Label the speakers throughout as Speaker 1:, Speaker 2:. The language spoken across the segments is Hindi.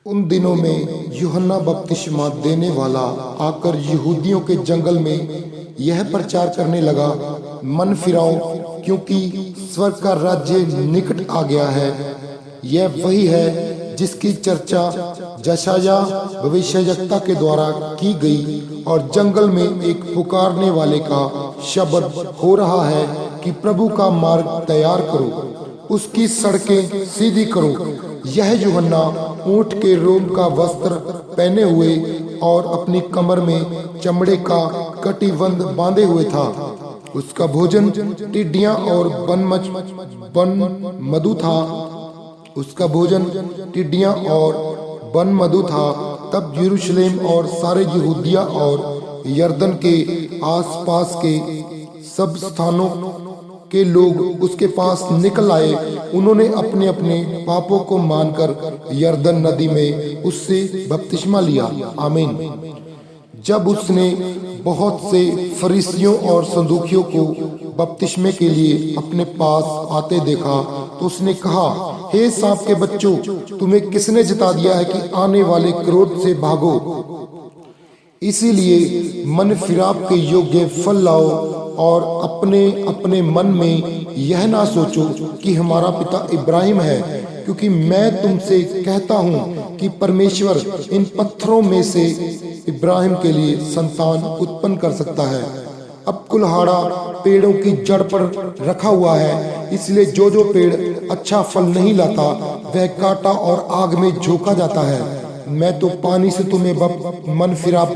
Speaker 1: उन दिनों में यूहन्ना बपतिस्मा देने वाला आकर यहूदियों के जंगल में यह प्रचार करने लगा, मन फिराओ, क्योंकि स्वर्ग का राज्य निकट आ गया है। यह वही है जिसकी चर्चा जशाया भविष्यवक्ता के द्वारा की गई, और जंगल में एक पुकारने वाले का शब्द हो रहा है कि प्रभु का मार्ग तैयार करो, उसकी सड़कें सीधी करो। यह यूहन्ना ऊंट के रोम का वस्त्र पहने हुए और अपनी कमर में चमड़े का कटिबंध बांधे हुए था। उसका भोजन टिड्डियां और बन मधु था। उसका भोजन टिड्डियां और बन मधु था। तब यरूशलेम और सारे यहूदिया और यरदन के आसपास के सब स्थानों के लोग उसके पास निकल आए। उन्होंने अपने अपने पापों को मानकर यरदन नदी में उससे बपतिस्मा लिया। आमीन। जब उसने बहुत से फरीसियों और सदूकियों को बपतिस्मे के लिए अपने पास आते देखा तो उसने कहा, हे सांप के बच्चों, तुम्हें किसने जिता दिया है कि आने वाले क्रोध से भागो? इसीलिए मन फिराव के योग्य फल लाओ और अपने अपने मन में यह ना सोचो कि हमारा पिता इब्राहिम है, क्योंकि मैं तुमसे कहता हूँ कि परमेश्वर इन पत्थरों में से इब्राहिम के लिए संतान उत्पन्न कर सकता है। अब कुल्हाड़ा पेड़ों की जड़ पर रखा हुआ है, इसलिए जो जो पेड़ अच्छा फल नहीं लाता वह काटा और आग में झोंका जाता है। मैं तो पानी से तुम्हें मन फिराव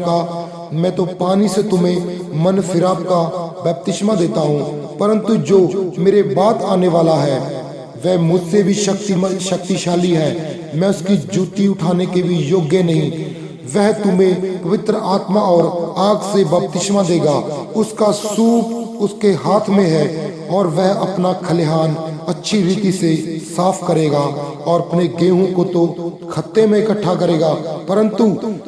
Speaker 1: का बपतिस्मा देता हूँ, परंतु जो मेरे बाद आने वाला है वह मुझसे भी शक्तिशाली है। मैं उसकी जूती उठाने के भी योग्य नहीं। वह तुम्हें पवित्र आत्मा और आग से बपतिस्मा देगा। उसका सूप उसके हाथ में है और वह अपना खलिहान अच्छी रीति से साफ करेगा और अपने गेहूं को तो खत्ते में इकट्ठा करेगा, परंतु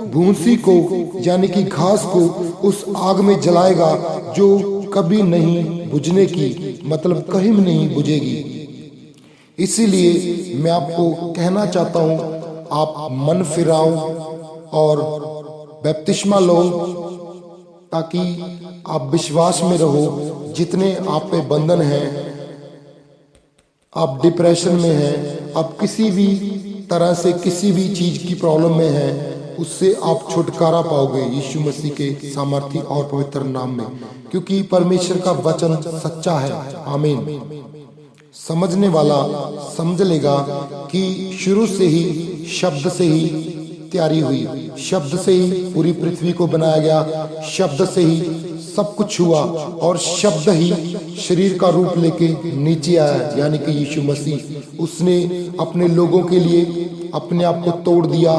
Speaker 1: भूसी को यानी कि घास को उस आग में जलाएगा जो कभी नहीं बुझने की, मतलब कहीं नहीं बुझेगी। इसीलिए मैं आपको कहना चाहता हूँ, आप मन फिराओ और बपतिस्मा लो ताकि आप विश्वास में रहो। जितने आप पे बंधन हैं, आप डिप्रेशन में हैं, आप किसी भी तरह से किसी भी चीज की प्रॉब्लम में हैं, उससे आप छुटकारा पाओगे यीशु मसीह के सामर्थी और पवित्र नाम में, क्योंकि परमेश्वर का वचन सच्चा है। आमीन। समझने वाला समझ लेगा कि शुरू से ही शब्द से ही तैयारी हुई, शब्द से ही पूरी पृथ्वी को बनाया गया, शब्द से ही सब कुछ हुआ और शब्द ही शरीर का रूप लेके नीचे आया, यानी कि यीशु मसीह। उसने अपने लोगों के लिए अपने आप को तोड़ दिया,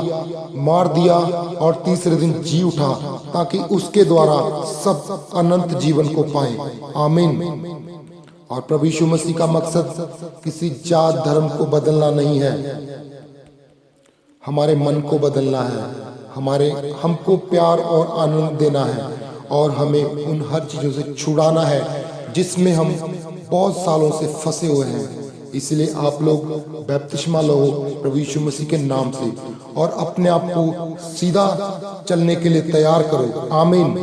Speaker 1: मार दिया और तीसरे दिन जी उठा, ताकि उसके द्वारा सब अनंत जीवन को पाए। आमीन। और प्रभु यीशु मसीह का मकसद किसी जात धर्म को बदलना नहीं है, हमारे मन को बदलना है, हमको प्यार और आनंद देना है और हमें उन हर चीजों से छुड़ाना है जिसमें हम बहुत सालों से फंसे हुए हैं। इसलिए आप लोग बपतिस्मा लो प्रभु यीशु मसीह के नाम से और अपने आप को सीधा चलने के लिए तैयार करो। आमीन।